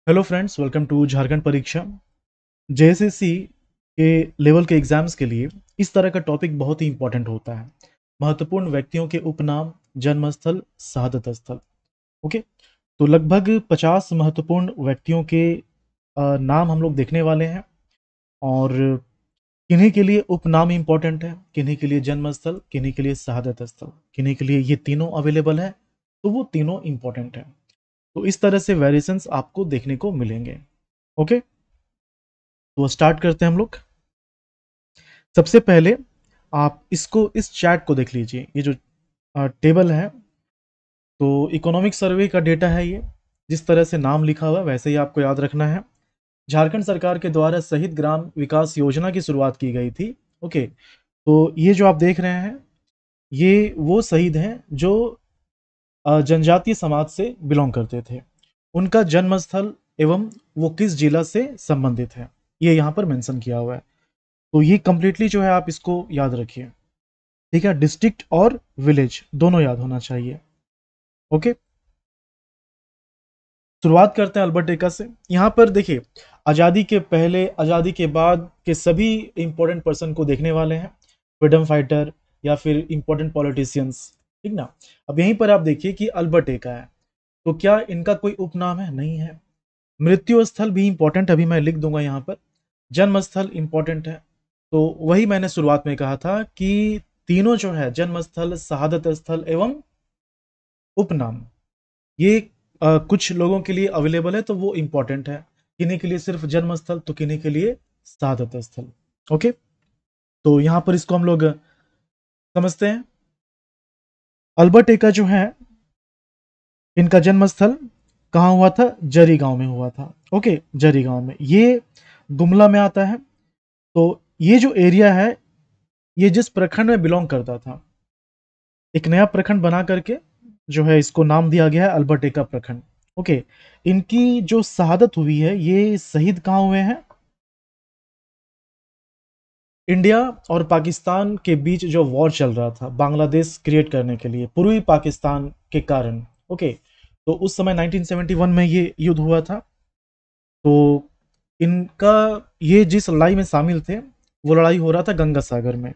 Hello friends, welcome to Jharkhand Pariksha. JSSC के level के exams के लिए इस तरह का टॉपिक बहुत ही इंपॉर्टेंट होता है। महत्वपूर्ण व्यक्तियों के उपनाम, जन्मस्थल, शहादत स्थल। ओके, तो लगभग 50 महत्वपूर्ण व्यक्तियों के नाम हम लोग देखने वाले हैं। और किन्हीं के लिए उपनाम इंपॉर्टेंट है, किन्हीं के लिए जन्मस्थल, किन्हीं के लिए शहादत स्थल, किन्हीं के लिए ये तीनों अवेलेबल है, तो वो तीनों इंपॉर्टेंट है। तो इस तरह से वेरिएशंस आपको देखने को मिलेंगे। ओके, तो स्टार्ट करते हैं हम लोग। सबसे पहले आप इसको, इस चैट को देख लीजिए। ये जो टेबल है, तो इकोनॉमिक सर्वे का डेटा है ये। जिस तरह से नाम लिखा हुआ है वैसे ही आपको याद रखना है। झारखंड सरकार के द्वारा शहीद ग्राम विकास योजना की शुरुआत की गई थी। ओके, तो ये जो आप देख रहे हैं, ये वो शहीद हैं जो जनजातीय समाज से बिलोंग करते थे। उनका जन्म स्थल एवं वो किस जिला से संबंधित है, ये यहाँ पर मेंशन किया हुआ है। तो ये कंप्लीटली जो है आप इसको याद रखिए। ठीक है, डिस्ट्रिक्ट और विलेज दोनों याद होना चाहिए। ओके, शुरुआत करते हैं अल्बर्ट एक्का से। यहाँ पर देखिए, आज़ादी के पहले, आज़ादी के बाद के सभी इंपॉर्टेंट पर्सन को देखने वाले हैं, फ्रीडम फाइटर या फिर इंपॉर्टेंट पॉलिटिशियंस। ठीक ना। अब यहीं पर आप देखिए कि अल्बर्ट एक्का है, तो क्या इनका कोई उपनाम है? नहीं है। मृत्यु स्थल भी इंपॉर्टेंट, अभी मैं लिख दूंगा यहाँ पर। जन्म स्थल इंपॉर्टेंट है। तो वही मैंने शुरुआत में कहा था कि तीनों जो है, जन्म स्थल, शहादत स्थल एवं उपनाम, ये कुछ लोगों के लिए अवेलेबल है, तो वो इंपॉर्टेंट है। किन्हीं के लिए सिर्फ जन्म स्थल, तो किन्हीं के लिए शहादत स्थल। ओके, तो यहाँ पर इसको हम लोग समझते हैं। अल्बर्ट एक्का जो है, इनका जन्म स्थल कहाँ हुआ था? जरी गांव में हुआ था। ओके, जरी गांव में, ये गुमला में आता है। तो ये जो एरिया है, ये जिस प्रखंड में बिलोंग करता था, एक नया प्रखंड बना करके जो है इसको नाम दिया गया है अल्बर्ट एक्का प्रखंड। ओके, इनकी जो शहादत हुई है, ये शहीद कहाँ हुए हैं? इंडिया और पाकिस्तान के बीच जो वॉर चल रहा था बांग्लादेश क्रिएट करने के लिए, पूर्वी पाकिस्तान के कारण। ओके, तो उस समय 1971 में ये युद्ध हुआ था। तो इनका, ये जिस लड़ाई में शामिल थे, वो लड़ाई हो रहा था गंगा सागर में।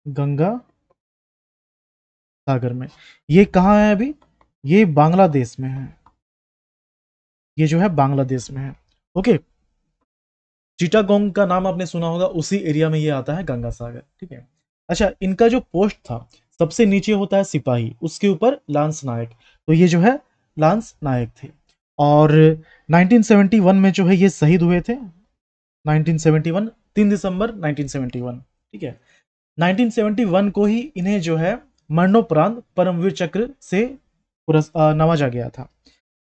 गंगा सागर में, ये कहाँ है अभी? ये बांग्लादेश में है। ये जो है बांग्लादेश में है। ओके, चिटागोंग का नाम आपने सुना होगा, उसी एरिया में ये आता है, गंगा सागर। ठीक है। अच्छा, इनका जो पोस्ट था, सबसे नीचे होता है सिपाही, उसके ऊपर लांस नायक। तो ये जो है लांस नायक थे। और 1971 में जो है ये शहीद हुए थे। 1971, 3 दिसंबर 1971। ठीक है। 1971 को ही इन्हें जो है मरणोपरांत परमवीर चक्र से नवाजा गया था।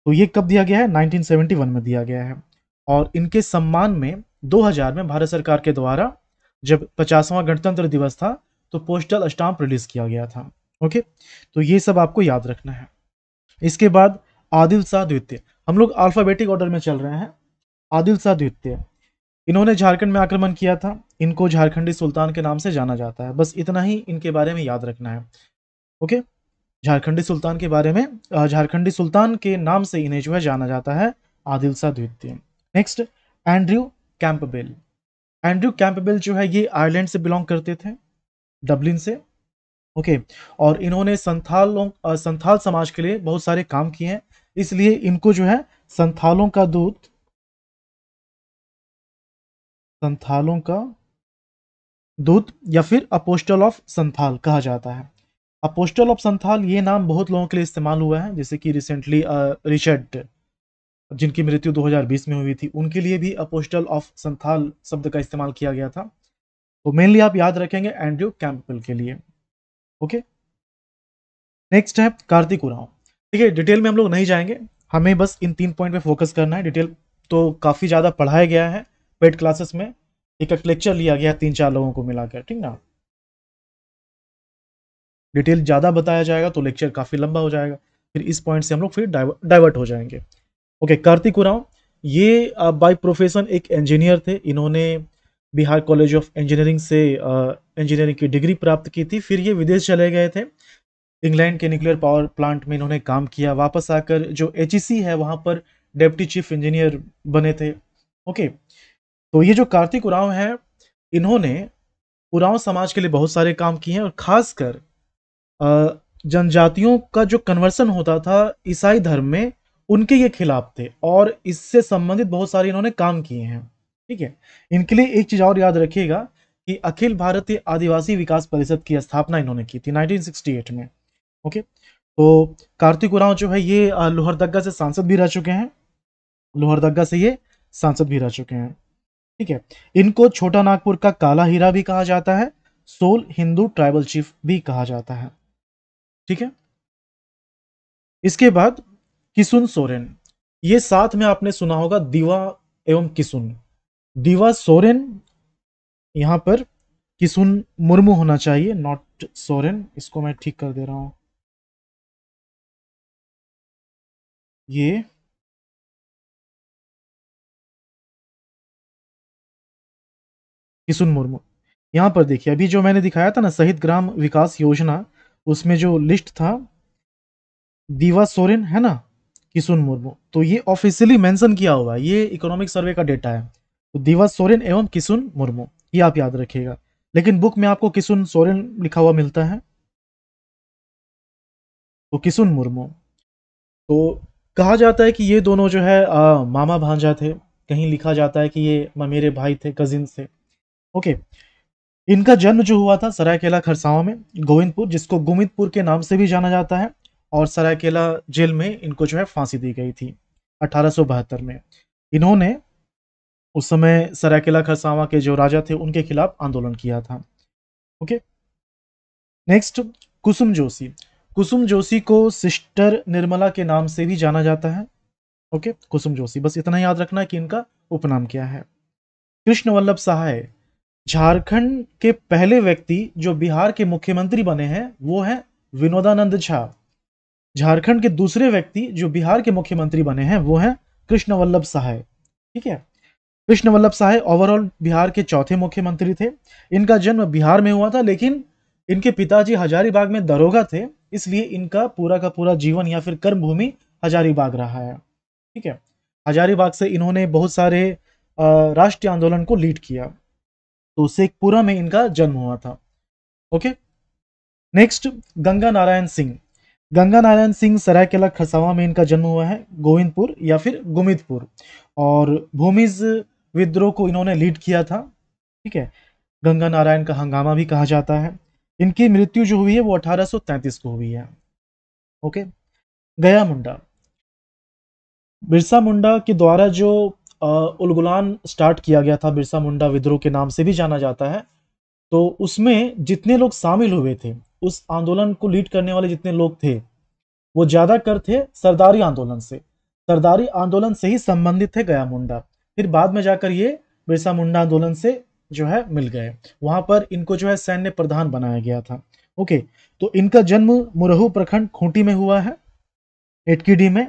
तो ये कब दिया गया है? 1971 में दिया गया है। और इनके सम्मान में 2000 में भारत सरकार के द्वारा, जब 50वां गणतंत्र दिवस था, तो पोस्टल स्टाम्प रिलीज किया गया था। ओके, तो ये सब आपको याद रखना है। इसके बाद आदिल शाह द्वितीय, हम लोग अल्फाबेटिक ऑर्डर में चल रहे हैं। आदिल शाह द्वितीय, इन्होंने झारखंड में आक्रमण किया था। इनको झारखंडी सुल्तान के नाम से जाना जाता है। बस इतना ही इनके बारे में याद रखना है। ओके, झारखंडी सुल्तान के बारे में, झारखंडी सुल्तान के नाम से इन्हें जो है जाना जाता है, आदिल शाह द्वितीय। Next, Andrew Campbell. Andrew Campbell जो है, ये आयरलैंड से बिलोंग करते थे, डबलिन से। ओके, और इन्होंने संथाल समाज के लिए बहुत सारे काम किए हैं, इसलिए इनको जो है संथालों का दूत, संथालों का दूत या फिर अपोस्टल ऑफ संथाल कहा जाता है। अपोस्टल ऑफ संथाल, ये नाम बहुत लोगों के लिए इस्तेमाल हुआ है, जैसे कि रिसेंटली रिचर्ड, जिनकी मृत्यु 2020 में हुई थी, उनके लिए भी अपोस्टल ऑफ संथाल शब्द का इस्तेमाल किया गया था। तो मेनली आप याद रखेंगे एंड्रयू कैंपबेल के लिए। ओके, नेक्स्ट है कार्तिक उरांव। ठीक है, डिटेल में हम लोग नहीं जाएंगे, हमें बस इन 3 पॉइंट पे फोकस करना है। डिटेल तो काफ़ी ज़्यादा पढ़ाया गया है पेड क्लासेस में, एक एक लेक्चर लिया गया 3-4 लोगों को मिलाकर। ठीक ना, डिटेल ज़्यादा बताया जाएगा तो लेक्चर काफ़ी लंबा हो जाएगा, फिर इस पॉइंट से हम लोग फिर डाइवर्ट हो जाएंगे। ओके, कार्तिक उरांव, ये बाय प्रोफेशन एक इंजीनियर थे। इन्होंने बिहार कॉलेज ऑफ इंजीनियरिंग से इंजीनियरिंग की डिग्री प्राप्त की थी। फिर ये विदेश चले गए थे। इंग्लैंड के न्यूक्लियर पावर प्लांट में इन्होंने काम किया। वापस आकर जो एचईसी है वहां पर डेप्टी चीफ इंजीनियर बने थे। ओके, तो ये जो कार्तिक उरांव है, इन्होंने उरांव समाज के लिए बहुत सारे काम किए हैं, और खासकर जनजातियों का जो कन्वर्सन होता था ईसाई धर्म में, उनके ये खिलाफ थे, और इससे संबंधित बहुत सारे इन्होंने काम किए हैं। ठीक है, इनके लिए एक चीज और याद रखिएगा कि अखिल भारतीय आदिवासी विकास परिषद की स्थापना इन्होंने की थी 1968 में। ओके, तो कार्तिक उरांव जो है ये लोहरदग्गा से सांसद भी रह चुके हैं। लोहरदग्गा से ये सांसद भी रह चुके हैं। ठीक है, इनको छोटा नागपुर का काला हीरा भी कहा जाता है, सोल हिंदू ट्राइबल चीफ भी कहा जाता है। ठीक है, इसके बाद किसुन सोरेन, ये साथ में आपने सुना होगा दीवा एवं किसुन। दीवा सोरेन, यहां पर किसुन मुर्मू होना चाहिए, नॉट सोरेन। इसको मैं ठीक कर दे रहा हूं। ये किसुन मुर्मू। यहां पर देखिए, अभी जो मैंने दिखाया था ना शहीद ग्राम विकास योजना, उसमें जो लिस्ट था दीवा सोरेन है ना, किसुन मुर्मू, तो ये ऑफिशियली मेंशन किया हुआ है, ये इकोनॉमिक सर्वे का डेटा है। तो दीवा सोरेन एवं किसुन मुर्मू, ये आप याद रखिएगा। लेकिन बुक में आपको किसुन सोरेन लिखा हुआ मिलता है, तो किसुन मुर्मू। तो कहा जाता है कि ये दोनों जो है मामा भांजा थे। कहीं लिखा जाता है कि ये मेरे भाई थे, कजिन थे। ओके, इनका जन्म जो हुआ था सरायकेला खरसावां में, गोविंदपुर, जिसको गुमितपुर के नाम से भी जाना जाता है, और सरायकेला जेल में इनको जो है फांसी दी गई थी 1872 में। इन्होंने उस समय सरायकेला खरसावां के जो राजा थे उनके खिलाफ आंदोलन किया था। ओके, नेक्स्ट कुसुम जोशी। कुसुम जोशी को सिस्टर निर्मला के नाम से भी जाना जाता है। ओके, कुसुम जोशी, बस इतना याद रखना है कि इनका उपनाम क्या है। कृष्ण वल्लभ सहाय, झारखंड के पहले व्यक्ति जो बिहार के मुख्यमंत्री बने हैं वो है विनोदानंद झा। झारखंड के दूसरे व्यक्ति जो बिहार के मुख्यमंत्री बने हैं वो है कृष्ण वल्लभ सहाय। ठीक है, कृष्ण वल्लभ सहाय ओवरऑल बिहार के चौथे मुख्यमंत्री थे। इनका जन्म बिहार में हुआ था, लेकिन इनके पिताजी हजारीबाग में दरोगा थे, इसलिए इनका पूरा का पूरा जीवन या फिर कर्मभूमि हजारीबाग रहा है। ठीक है, हजारीबाग से इन्होंने बहुत सारे राष्ट्रीय आंदोलन को लीड किया। तो शेखपुरा में इनका जन्म हुआ था। Okay, next Ganga Narayan Singh. गंगा नारायण सिंह सरायकेला खरसावां में इनका जन्म हुआ है, गोविंदपुर या फिर गुमितपुर, और भूमिज विद्रोह को इन्होंने लीड किया था। ठीक है, गंगा नारायण का हंगामा भी कहा जाता है। इनकी मृत्यु जो हुई है वो 1833 को हुई है। ओके, गया मुंडा। बिरसा मुंडा के द्वारा जो उलगुलान स्टार्ट किया गया था, बिरसा मुंडा विद्रोह के नाम से भी जाना जाता है, तो उसमें जितने लोग शामिल हुए थे, उस आंदोलन को लीड करने वाले जितने लोग थे, वो ज्यादातर थे सरदारी आंदोलन से। सरदारी आंदोलन से ही संबंधित थे गया मुंडा। फिर बाद में जाकर ये बिरसा मुंडा आंदोलन से जो है मिल गए, वहां पर इनको जो है सैन्य प्रधान बनाया गया था। ओके, तो इनका जन्म मुरहू प्रखंड खूंटी में हुआ है, एटकीडी में।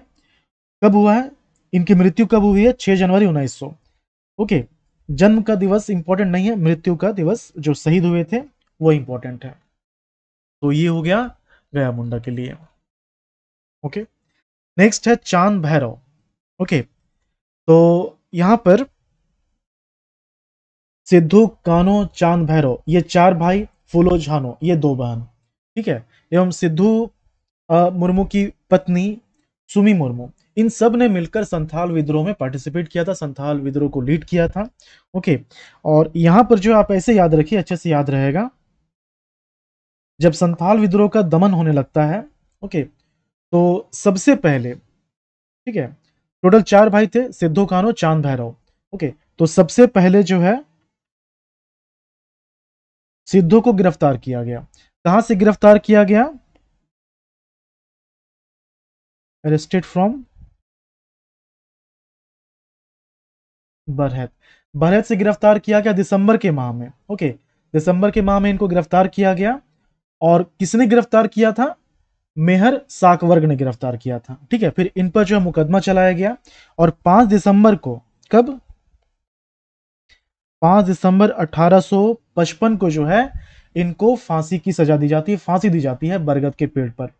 कब हुआ है, इनकी मृत्यु कब हुई है, 6 जनवरी 1900। ओके, जन्म का दिवस इंपॉर्टेंट नहीं है, मृत्यु का दिवस जो शहीद हुए थे वो इंपॉर्टेंट है। तो ये हो गया गया मुंडा के लिए। ओके, नेक्स्ट है चांद भैरव। ओके, तो यहां पर सिद्धू कान्हो चांद भैरव, ये 4 भाई, फूलो झानो ये 2 बहन। ठीक है, एवं सिद्धू मुर्मू की पत्नी सुमी मुर्मू, इन सब ने मिलकर संथाल विद्रोह में पार्टिसिपेट किया था, संथाल विद्रोह को लीड किया था। ओके, और यहां पर जो आप ऐसे याद रखिए, अच्छे से याद रहेगा, जब संथाल विद्रोह का दमन होने लगता है, ओके, तो सबसे पहले, ठीक है, टोटल 4 भाई थे, सिद्धू कान्हो चांद भैरव। ओके, तो सबसे पहले जो है सिद्धू को गिरफ्तार किया गया। कहां से गिरफ्तार किया गया, अरेस्टेड फ्रॉम बरहत। बरहत से गिरफ्तार किया गया दिसंबर के माह में। ओके, दिसंबर के माह में इनको गिरफ्तार किया गया, और किसने गिरफ्तार किया था, मेहर साकवर्ग ने गिरफ्तार किया था। ठीक है, फिर इन पर जो है मुकदमा चलाया गया, और 5 दिसंबर को, कब, 5 दिसंबर 1855 को जो है इनको फांसी की सजा दी जाती है, फांसी दी जाती है बरगद के पेड़ पर,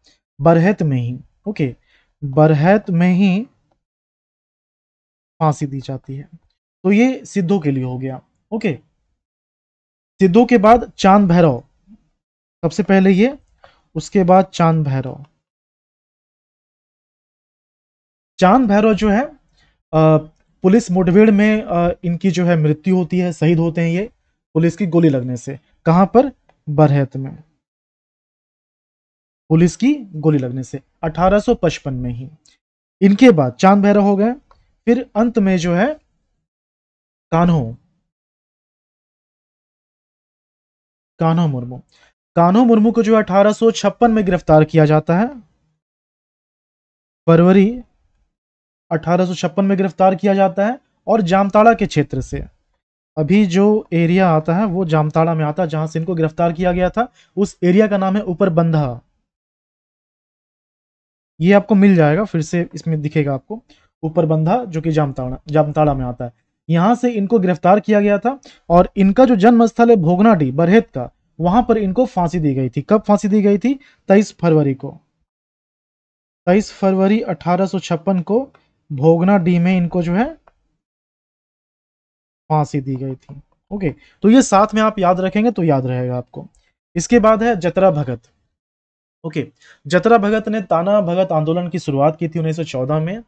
बरहत में ही। ओके, बरहत में ही फांसी दी जाती है। तो ये सिद्धों के लिए हो गया। ओके, सिद्धों के बाद चांद भैरव, सबसे पहले ये, उसके बाद चांद भैरव। चांद भैरव जो है पुलिस मुठभेड़ में इनकी जो है मृत्यु होती है, शहीद होते हैं ये पुलिस की गोली लगने से। कहां पर? बरहत में, पुलिस की गोली लगने से 1855 में ही। इनके बाद चांद भैरव हो गए, फिर अंत में जो है कान्हो, कान्हो मुर्मू। कान्हो मुर्मू को जो 1856 में गिरफ्तार किया जाता है, फरवरी 1856 में गिरफ्तार किया जाता है, और जामताड़ा के क्षेत्र से, अभी जो एरिया आता है वो जामताड़ा में आता है जहां से इनको गिरफ्तार किया गया था। उस एरिया का नाम है ऊपर बंधा, ये आपको मिल जाएगा, फिर से इसमें दिखेगा आपको, ऊपर बंधा, जो कि जामताड़ा, जामताड़ा में आता है। यहां से इनको गिरफ्तार किया गया था, और इनका जो जन्म स्थल है भोगनाडीह बरहेत का, वहां पर इनको फांसी दी गई थी। कब फांसी दी गई थी? 23 फरवरी को, 23 फरवरी 1856 को भोगनाडीह में इनको जो है फांसी दी गई थी। ओके, तो ये साथ में आप याद रखेंगे तो याद रहेगा आपको। इसके बाद है जतरा भगत। ओके, जतरा भगत ने ताना भगत आंदोलन की शुरुआत की थी 1914 में।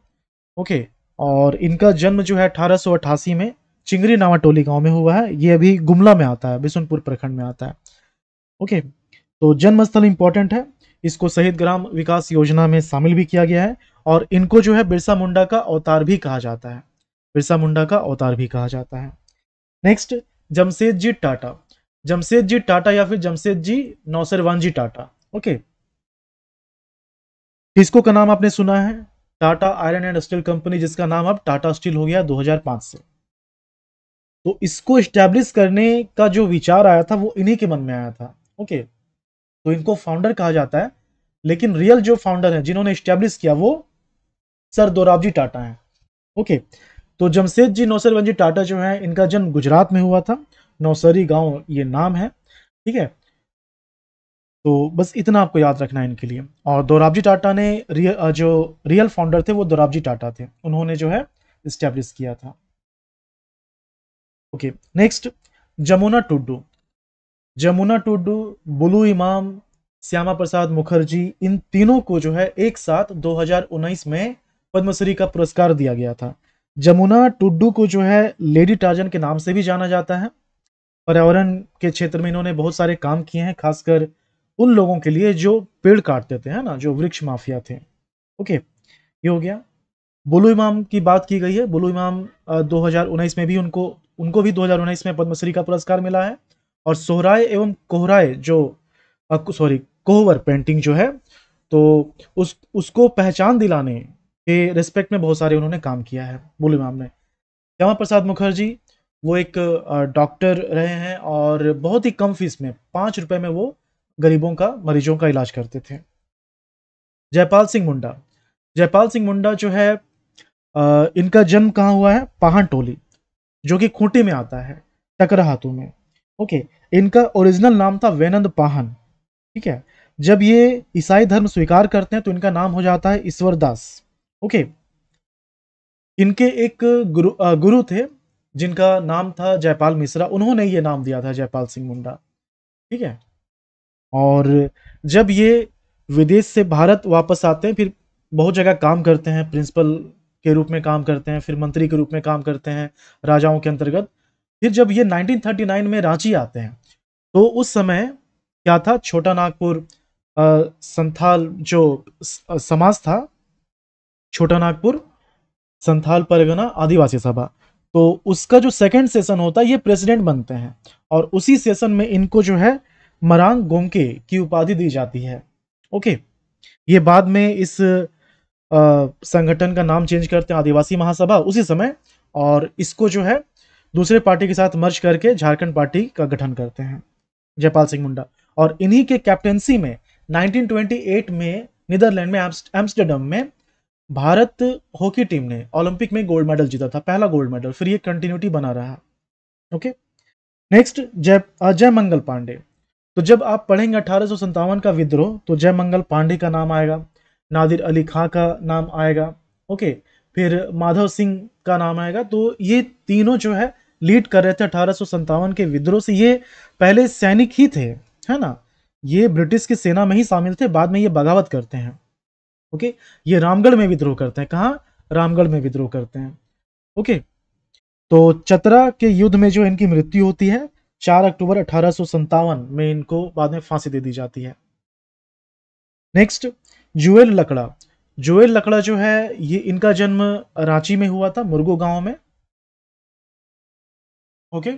ओके, और इनका जन्म जो है 1888 में चिंगरी नावाटोली गांव में हुआ है। ये अभी गुमला में आता है, बिशुनपुर प्रखंड में आता है। ओके, तो जन्म स्थल इंपॉर्टेंट है, इसको शहीद ग्राम विकास योजना में शामिल भी किया गया है, और इनको जो है बिरसा मुंडा का अवतार भी कहा जाता है, बिरसा मुंडा का अवतार भी कहा जाता है। नेक्स्ट, जमशेदजी टाटा। जमशेदजी टाटा या फिर जमशेदजी नौसरवानजी टाटा। ओके, किसको का नाम आपने सुना है? Tata iron and steel company, जिसका नाम अब टाटा स्टील हो गया 2005 से। तो इसको स्टैब्लिश करने का जो विचार आया था वो इन्हीं के मन में आया था। ओके, तो इनको फाउंडर कहा जाता है, लेकिन रियल जो फाउंडर है जिन्होंने स्टैब्लिश किया वो सर दोराबजी टाटा है। ओके, तो जमशेदजी नौसरवंजी टाटा जो है, इनका जन्म गुजरात में हुआ था, नौसरी गांव ये नाम है। ठीक है, तो बस इतना आपको याद रखना है इनके लिए। और दोराबजी टाटा ने जो रियल फाउंडर थे वो दोराबजी टाटा थे, उन्होंने जो है स्टैब्लिश किया था। Okay, next, Jamuna Tuddu. जमुना टुड्डू, बुलू इमाम, श्यामा प्रसाद मुखर्जी, इन तीनों को जो है एक साथ 2019 में पद्मश्री का पुरस्कार दिया गया था। जमुना टुड्डू को जो है लेडी टार्जन के नाम से भी जाना जाता है। पर्यावरण के क्षेत्र में इन्होंने बहुत सारे काम किए हैं, खासकर उन लोगों के लिए जो पेड़ काटते थे, है ना, जो वृक्ष माफिया थे। ओके, ये हो गया। बुलू इमाम की बात की गई है। बुलू इमाम 2019 में भी उनको उनको भी 2019 में पद्मश्री का पुरस्कार मिला है। और सोहराय एवं कोहराय जो सॉरी कोहवर पेंटिंग जो है, तो उसको पहचान दिलाने के रिस्पेक्ट में बहुत सारे उन्होंने काम किया है बुलू इमाम ने। श्यामा प्रसाद मुखर्जी, वो एक डॉक्टर रहे हैं, और बहुत ही कम फीस में 5 रुपए में वो गरीबों का, मरीजों का इलाज करते थे। जयपाल सिंह मुंडा। जयपाल सिंह मुंडा जो है, इनका जन्म कहाँ हुआ है? पाहन टोली, जो कि खूंटी में आता है, टकराहातू में। ओके, इनका ओरिजिनल नाम था वेनंद पाहन। ठीक है, जब ये ईसाई धर्म स्वीकार करते हैं तो इनका नाम हो जाता है ईश्वर दास। ओके, इनके एक गुरु थे जिनका नाम था जयपाल मिश्रा, उन्होंने ये नाम दिया था जयपाल सिंह मुंडा। ठीक है, और जब ये विदेश से भारत वापस आते हैं, फिर बहुत जगह काम करते हैं, प्रिंसिपल के रूप में काम करते हैं, फिर मंत्री के रूप में काम करते हैं राजाओं के अंतर्गत। फिर जब ये 1939 में रांची आते हैं, तो उस समय क्या था, छोटा नागपुर संथाल जो समाज था, छोटा नागपुर संथाल परगना आदिवासी सभा, तो उसका जो सेकंड सेशन होता है, ये प्रेसिडेंट बनते हैं, और उसी सेशन में इनको जो है मरांग गोमके की उपाधि दी जाती है। ओके, ये बाद में इस संगठन का नाम चेंज करते हैं आदिवासी महासभा उसी समय, और इसको जो है दूसरे पार्टी के साथ मर्ज करके झारखंड पार्टी का गठन करते हैं जयपाल सिंह मुंडा। और इन्हीं के कैप्टेंसी में 1928 में नीदरलैंड में एम्स्टर्डम में भारत हॉकी टीम ने ओलंपिक में गोल्ड मेडल जीता था, पहला गोल्ड मेडल। फिर ये कंटिन्यूटी बना रहा। ओके, नेक्स्ट, जय मंगल पांडे। तो जब आप पढ़ेंगे 1857 का विद्रोह तो जयमंगल पांडे का नाम आएगा, नादिर अली खां का नाम आएगा, ओके, फिर माधव सिंह का नाम आएगा। तो ये तीनों जो है लीड कर रहे थे 1857 के विद्रोह से। ये पहले सैनिक ही थे, है ना, ये ब्रिटिश की सेना में ही शामिल थे, बाद में ये बगावत करते हैं। ओके, ये रामगढ़ में विद्रोह करते हैं। कहाँ? रामगढ़ में विद्रोह करते हैं। ओके, तो चतरा के युद्ध में जो इनकी मृत्यु होती है 4 अक्टूबर 1857 में, इनको बाद में फांसी दे दी जाती है। नेक्स्ट, जुएल लकड़ा। जुएल लकड़ा जो है ये इनका जन्म रांची में हुआ था, मुरगो गांव में। ओके,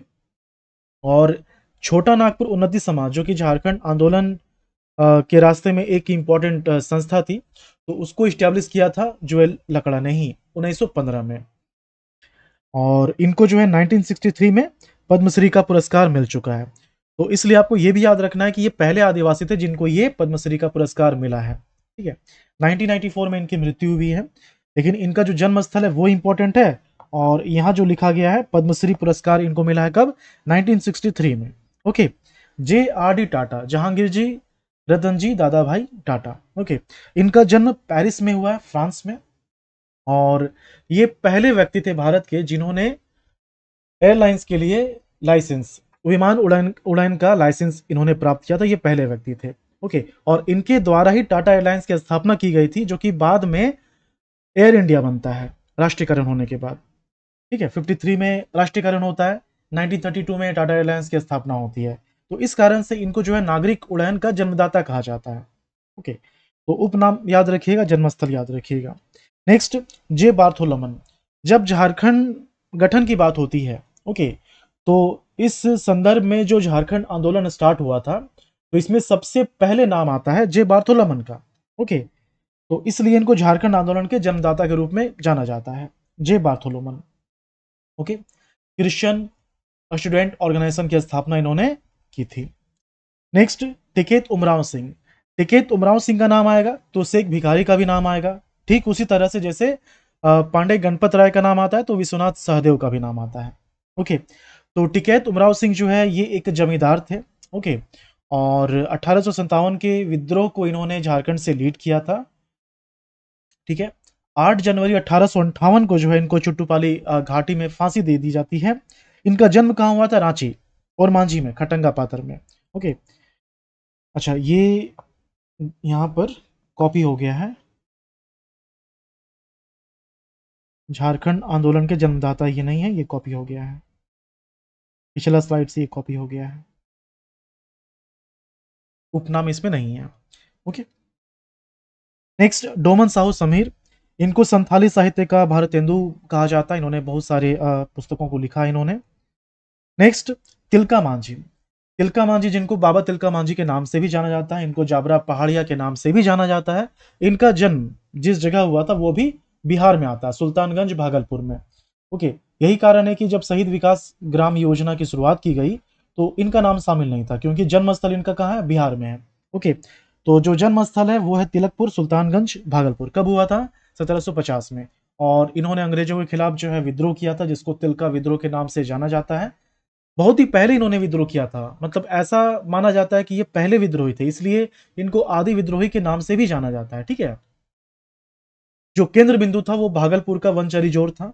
और छोटा नागपुर उन्नति समाज जो कि झारखंड आंदोलन के रास्ते में एक इंपॉर्टेंट संस्था थी, तो उसको स्टैब्लिश किया था जुएल लकड़ा ने ही 1915 में। और इनको जो है 1963 में पद्मश्री का पुरस्कार मिल चुका है। तो इसलिए आपको ये भी याद रखना है कि ये पहले आदिवासी थे जिनको ये पद्मश्री का पुरस्कार मिला है। ठीक है, 1994 में इनकी मृत्यु हुई है, लेकिन इनका जो जन्म स्थल है वो इंपॉर्टेंट है। और यहाँ जो लिखा गया है पद्मश्री पुरस्कार इनको मिला है कब? 1963 में। ओके, JRD टाटा, जहांगीर जी रतन जी दादा भाई टाटा। ओके, इनका जन्म पेरिस में हुआ है, फ्रांस में। और ये पहले व्यक्ति थे भारत के जिन्होंने एयरलाइंस के लिए लाइसेंस, विमान उड़ान उड़ान का लाइसेंस इन्होंने प्राप्त किया था। ये पहले व्यक्ति थे। ओके, और इनके द्वारा ही टाटा एयरलाइंस की स्थापना की गई थी, जो कि बाद में एयर इंडिया बनता है राष्ट्रीयकरण होने के बाद। ठीक है, 53 में राष्ट्रीयकरण होता है, 1932 में टाटा एयरलाइंस की स्थापना होती है। तो इस कारण से इनको जो है नागरिक उड़ान का जन्मदाता कहा जाता है। ओके, तो उपनाम याद रखिएगा, जन्मस्थल याद रखिएगा। नेक्स्ट, जे बार्थोलोमन। जब झारखंड गठन की बात होती है, ओके, तो इस संदर्भ में जो झारखंड आंदोलन स्टार्ट हुआ था, तो इसमें सबसे पहले नाम आता है जे बार्थोलोमन का। ओके, तो इसलिए इनको झारखंड आंदोलन के जन्मदाता के रूप में जाना जाता है, जे बार्थोलोमन। ओके, क्रिश्चियन स्टूडेंट ऑर्गेनाइजेशन की स्थापना इन्होंने की थी। नेक्स्ट, टिकैत उमराव सिंह। टिकैत उमराव सिंह का नाम आएगा तो शेख भिखारी का भी नाम आएगा, ठीक उसी तरह से जैसे पांडे गणपत राय का नाम आता है तो विश्वनाथ सहदेव का भी नाम आता है। ओके, तो टिकैत उमराव सिंह जो है ये एक जमींदार थे। ओके, और 1857 के विद्रोह को इन्होंने झारखंड से लीड किया था। ठीक है, 8 जनवरी 1858 को जो है इनको चुट्टूपाली घाटी में फांसी दे दी जाती है। इनका जन्म कहाँ हुआ था? रांची और मांझी में, खटंगा पातर में। ओके, अच्छा, ये यहाँ पर कॉपी हो गया है। झारखंड आंदोलन के जन्मदाता ये नहीं है, ये कॉपी हो गया है, पिछला स्लाइड से ये कॉपी हो गया है, उपनाम इसमें नहीं है। Okay, next, Doman Sahu Sameer. इनको संथाली साहित्य का भारतेंदु कहा जाता है, इन्होंने बहुत सारे पुस्तकों को लिखा है इन्होंने। नेक्स्ट, तिलका मांझी। तिलका मांझी जिनको बाबा तिलका मांझी के नाम से भी जाना जाता है, इनको जाबरा पहाड़िया के नाम से भी जाना जाता है। इनका जन्म जिस जगह हुआ था वो भी बिहार में आता है, सुल्तानगंज भागलपुर में। ओके, यही कारण है कि जब शहीद विकास ग्राम योजना की शुरुआत की गई तो इनका नाम शामिल नहीं था, क्योंकि जन्मस्थल इनका कहाँ है? बिहार में है। ओके, तो जो जन्मस्थल है वो है तिलकपुर, सुल्तानगंज, भागलपुर। कब हुआ था? 1750 में। और इन्होंने अंग्रेजों के खिलाफ जो है विद्रोह किया था, जिसको तिलका विद्रोह के नाम से जाना जाता है। बहुत ही पहले इन्होंने विद्रोह किया था, मतलब ऐसा माना जाता है कि ये पहले विद्रोही थे, इसलिए इनको आदि विद्रोही के नाम से भी जाना जाता है। ठीक है, जो केंद्र बिंदु था वो भागलपुर का वनचरी जोर था।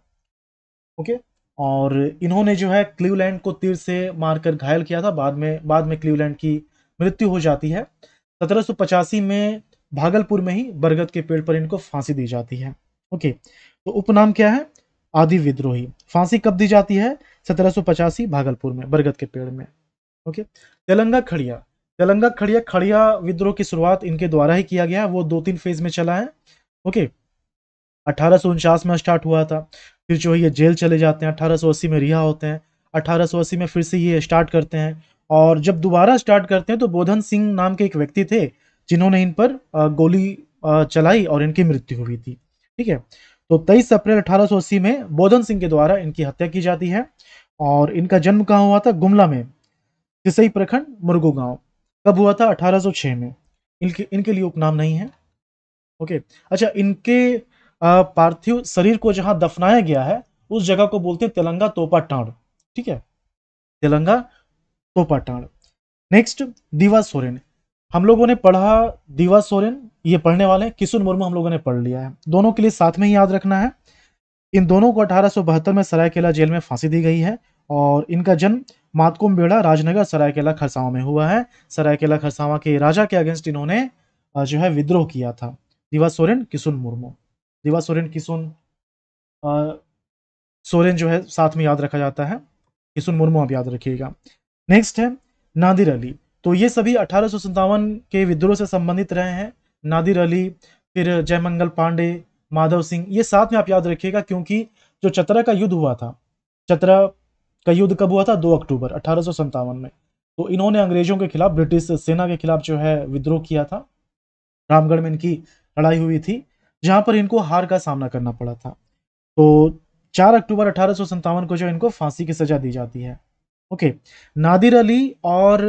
ओके, और इन्होंने जो है क्लीवलैंड को तीर से मारकर घायल किया था, बाद में क्लीवलैंड की मृत्यु हो जाती है। 1785 में भागलपुर में ही बरगद के पेड़ पर इनको फांसी दी जाती है। ओके, तो उपनाम क्या है? आदि विद्रोही। फांसी कब दी जाती है? 1785 भागलपुर में बरगद के पेड़ में। ओके, तेलंगा खड़िया। तेलंगा खड़िया, खड़िया विद्रोह की शुरुआत इनके द्वारा ही किया गया, वो 2-3 फेज में चला है। ओके, 1849 में स्टार्ट हुआ था, फिर जो है ये जेल चले जाते हैं, 1880 में रिहा होते हैं, 1880 में फिर से ये स्टार्ट करते हैं। और जब दोबारा स्टार्ट करते हैं तो बोधन सिंह नाम के एक व्यक्ति थे जिन्होंने इन पर गोली चलाई और इनकी मृत्यु हुई थी। ठीक है, तो 23 अप्रैल 1880 में बोधन सिंह के द्वारा इनकी हत्या की जाती है। और इनका जन्म कहाँ हुआ था? गुमला में, सिसई प्रखंड, मुरगू गांव। कब हुआ था? 1806 में। इनके लिए उपनाम नहीं है। ओके, अच्छा, इनके पार्थिव शरीर को जहां दफनाया गया है उस जगह को बोलते हैं तेलंगा तोपा टांड़। ठीक है, तेलंगा तोपा टांड़। नेक्स्ट, दीवा सोरेन। हम लोगों ने पढ़ा दीवा सोरेन, ये पढ़ने वाले हैं। किशुन मुर्मू हम लोगों ने पढ़ लिया है। दोनों के लिए साथ में ही याद रखना है। इन दोनों को 1872 में सरायकेला जेल में फांसी दी गई है और इनका जन्म मातकुम बेड़ा, राजनगर, सरायकेला खरसावां में हुआ है। सरायकेला खरसावां के राजा के अगेंस्ट इन्होंने जो है विद्रोह किया था। दीवा सोरेन, किशुन मुर्मू। दीवा सोरेन, किशुन सोरेन जो है साथ में याद रखा जाता है। किशुन मुर्मू आप याद रखिएगा। नेक्स्ट है नादिर अली। तो ये सभी 1857 के विद्रोह से संबंधित रहे हैं। नादिर अली, फिर जयमंगल पांडे, माधव सिंह, ये साथ में आप याद रखिएगा क्योंकि जो चतरा का युद्ध हुआ था, चतरा का युद्ध कब हुआ था? 2 अक्टूबर 1857 में। तो इन्होंने अंग्रेजों के खिलाफ, ब्रिटिश सेना के खिलाफ जो है विद्रोह किया था। रामगढ़ में इनकी लड़ाई हुई थी जहां पर इनको हार का सामना करना पड़ा था। तो 4 अक्टूबर 1857 को जो इनको फांसी की सजा दी जाती है। ओके, नादिर अली और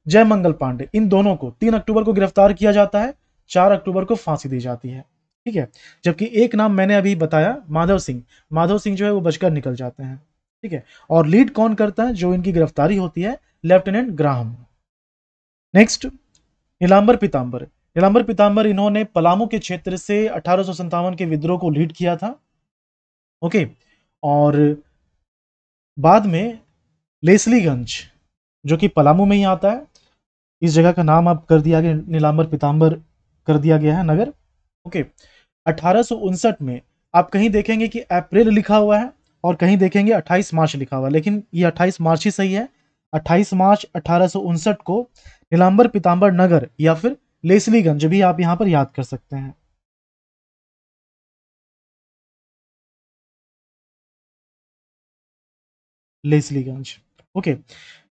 जयमंगल पांडे, इन दोनों को 3 अक्टूबर को गिरफ्तार किया जाता है, 4 अक्टूबर को फांसी दी जाती है। ठीक है, जबकि एक नाम मैंने अभी बताया, माधव सिंह। माधव सिंह जो है वो बचकर निकल जाते हैं। ठीक है, और लीड कौन करता है जो इनकी गिरफ्तारी होती है? Lieutenant Graham. Next, Nilamber Pitamber. Nilamber Pitamber, इन्होंने पलामू के क्षेत्र से 1857 के विद्रोह को लीड किया था। ओके, और बाद में लेसलीगंज, जो कि पलामू में ही आता है, इस जगह का नाम अब कर दिया गया, नीलांबर पीतांबर कर दिया गया है नगर। ओके, 1859 में आप कहीं देखेंगे कि अप्रैल लिखा हुआ है और कहीं देखेंगे 28 मार्च लिखा हुआ है, लेकिन ये 28 मार्च ही सही है। 28 मार्च 1859 को नीलांबर पीतांबर नगर या फिर लेसलीगंज भी आप यहां पर याद कर सकते हैं। लेसलीगंज। ओके,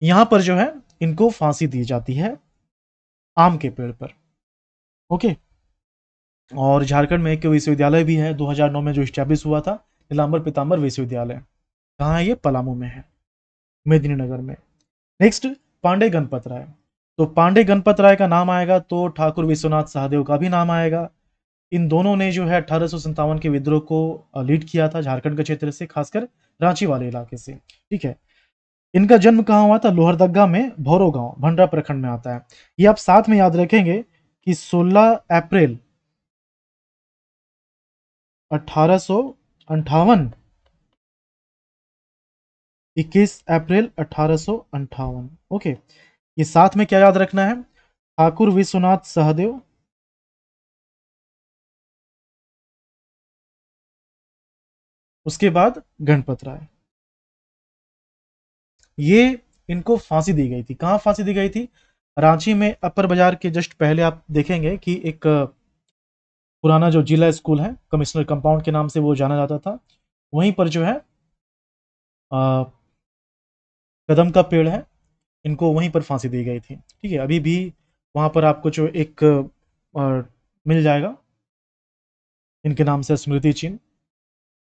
यहां पर जो है इनको फांसी दी जाती है आम के पेड़ पर। ओके, और झारखंड में एक विश्वविद्यालय भी है 2009 में जो स्टैब्लिश हुआ था, नीलांबर पीतांबर विश्वविद्यालय। कहाँ है ये? पलामू में है, मेदिनीनगर में। नेक्स्ट, पांडे गणपत राय। तो पांडे गणपत राय का नाम आएगा तो ठाकुर विश्वनाथ सहदेव का भी नाम आएगा। इन दोनों ने जो है 1857 के विद्रोह को लीड किया था झारखंड के क्षेत्र से, खासकर रांची वाले इलाके से। ठीक है, इनका जन्म कहाँ हुआ था? लोहरदग्गा में, भौरो गांव, भंडरा प्रखंड में आता है। ये आप साथ में याद रखेंगे कि 16 अप्रैल 1858, 21 अप्रैल 1858। ओके, ये साथ में क्या याद रखना है? ठाकुर विश्वनाथ सहदेव, उसके बाद गणपत राय। ये इनको फांसी दी गई थी। कहाँ फांसी दी गई थी? रांची में, अपर बाजार के जस्ट पहले आप देखेंगे कि एक पुराना जो जिला स्कूल है, कमिश्नर कंपाउंड के नाम से वो जाना जाता था, वहीं पर जो है कदम का पेड़ है, इनको वहीं पर फांसी दी गई थी। ठीक है, अभी भी वहां पर आपको जो एक मिल जाएगा इनके नाम से स्मृति चिन्ह।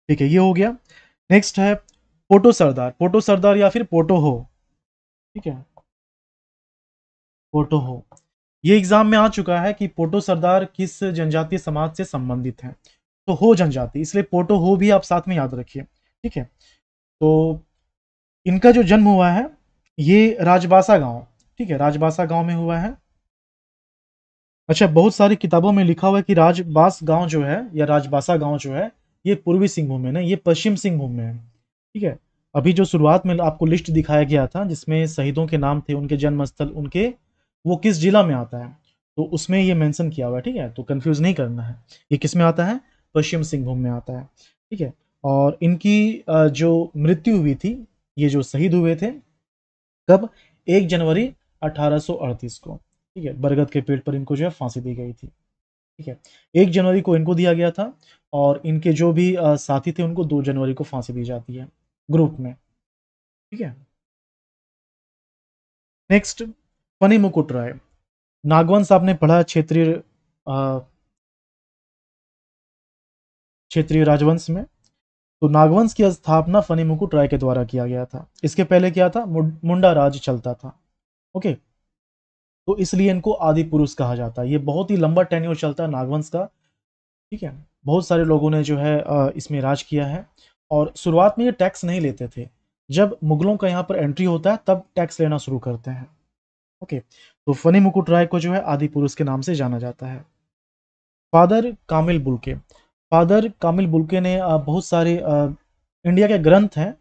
ठीक है, ये हो गया। नेक्स्ट है पोटो सरदार। पोटो सरदार या फिर पोटो हो। ठीक है, पोटो हो, ये एग्जाम में आ चुका है कि पोटो सरदार किस जनजातीय समाज से संबंधित है। तो हो जनजाति, इसलिए पोटो हो भी आप साथ में याद रखिए। ठीक है, तो इनका जो जन्म हुआ है ये राजबासा गांव, ठीक है, राजबासा गांव में हुआ है। अच्छा, बहुत सारी किताबों में लिखा हुआ है कि राजबास गांव जो है या राजबासा गांव जो है ये पूर्वी सिंहभूम में नहीं, ये पश्चिम सिंहभूम में है। ठीक है, अभी जो शुरुआत में आपको लिस्ट दिखाया गया था जिसमें शहीदों के नाम थे, उनके जन्म स्थल, उनके, वो किस जिला में आता है, तो उसमें ये मेंशन किया हुआ है। ठीक है, तो कंफ्यूज नहीं करना है, ये किस में आता है? पश्चिम सिंहभूम में आता है। ठीक है, और इनकी जो मृत्यु हुई थी, ये जो शहीद हुए थे, कब? 1 जनवरी 1838 को। ठीक है, बरगद के पेड़ पर इनको जो है फांसी दी गई थी। ठीक है, 1 जनवरी को इनको दिया गया था और इनके जो भी साथी थे उनको 2 जनवरी को फांसी दी जाती है ग्रुप में। ठीक है, नेक्स्ट, फनी मुकुट राय। नागवंश आपने पढ़ा, क्षेत्रीय क्षेत्रीय राजवंश में। तो नागवंश की स्थापना फनी मुकुट राय के द्वारा किया गया था। इसके पहले क्या था? मुंडा राज चलता था। ओके, तो इसलिए इनको आदि पुरुष कहा जाता है। ये बहुत ही लंबा टेन्योर चलता है नागवंश का। ठीक है, बहुत सारे लोगों ने जो है इसमें राज किया है और शुरुआत में ये टैक्स नहीं लेते थे। जब मुगलों का यहाँ पर एंट्री होता है तब टैक्स लेना शुरू करते हैं। ओके, तो फनी मुकुट राय को जो है आदि पुरुष के नाम से जाना जाता है। फादर कामिल बुल्के, फादर कामिल बुल्के ने बहुत सारे इंडिया के ग्रंथ हैं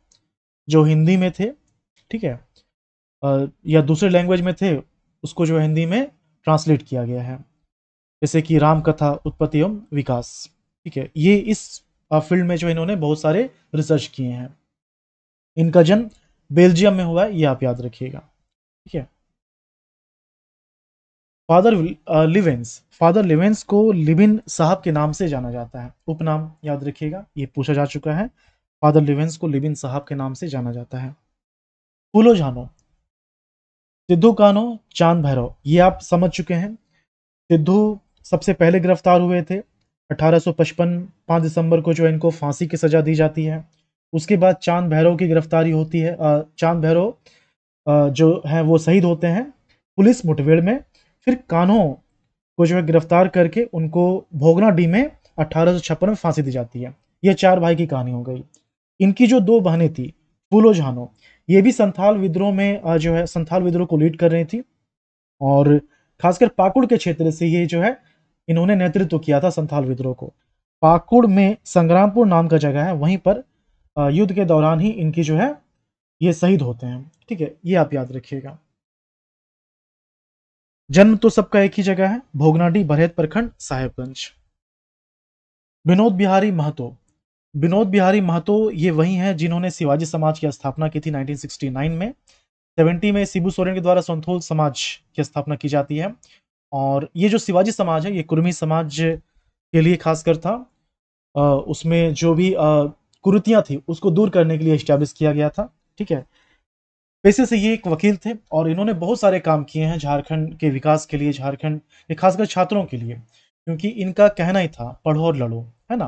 जो हिंदी में थे, ठीक है, या दूसरे लैंग्वेज में थे, उसको जो है हिंदी में ट्रांसलेट किया गया है, जैसे कि राम कथा उत्पत्ति एवं विकास, ठीक है। ये इस फील्ड में जो इन्होंने बहुत सारे रिसर्च किए हैं। इनका जन्म बेल्जियम में हुआ है, ये आप याद रखिएगा, ठीक है। फादर लिवेंस, फादर लिवेंस को लिविन साहब के नाम से जाना जाता है, उपनाम याद रखिएगा, ये पूछा जा चुका है। फादर लिवेंस को लिविन साहब के नाम से जाना जाता है। फूलो झानो, सिद्धू कान्हो चांद भैरव, ये आप समझ चुके हैं। सिद्धू सबसे पहले गिरफ्तार हुए थे 1855, 5 दिसंबर को जो इनको फांसी की सजा दी जाती है। उसके बाद चांद भैरव की गिरफ्तारी होती है। चांद भैरव जो है वो शहीद होते हैं पुलिस मुठभेड़ में। फिर कान्हो को जो है गिरफ्तार करके उनको भोगनाडीह में 1856 में फांसी दी जाती है। ये 4 भाई की कहानी हो गई। इनकी जो 2 बहनें थी फूलो झानो, ये भी संथाल विद्रोह में जो है संथाल विद्रोह को लीड कर रही थी, और खासकर पाकुड़ के क्षेत्र से ये जो है इन्होंने नेतृत्व किया था संथाल विद्रोह को। पाकुड़ में संग्रामपुर नाम का जगह है, वहीं पर युद्ध के दौरान ही इनकी जो है ये शहीद होते हैं, ठीक है, ये आप याद रखिएगा। जन्म तो सबका एक ही जगह है, भोगनाडीह, बरहेट प्रखंड, साहेबगंज। विनोद बिहारी महतो, विनोद बिहारी महतो ये वही हैं जिन्होंने शिवाजी समाज की स्थापना की थी 1969 में। 70 में शिबू सोरेन के द्वारा संथोल समाज की स्थापना की जाती है, और ये जो शिवाजी समाज है ये कुर्मी समाज के लिए खासकर था। उसमें जो भी कुरीतियां थी उसको दूर करने के लिए एस्टैब्लिश किया गया था, ठीक है। पेशे से ये एक वकील थे और इन्होंने बहुत सारे काम किए हैं झारखंड के विकास के लिए, झारखंड के खासकर छात्रों के लिए, क्योंकि इनका कहना ही था पढ़ो और लड़ो, है ना।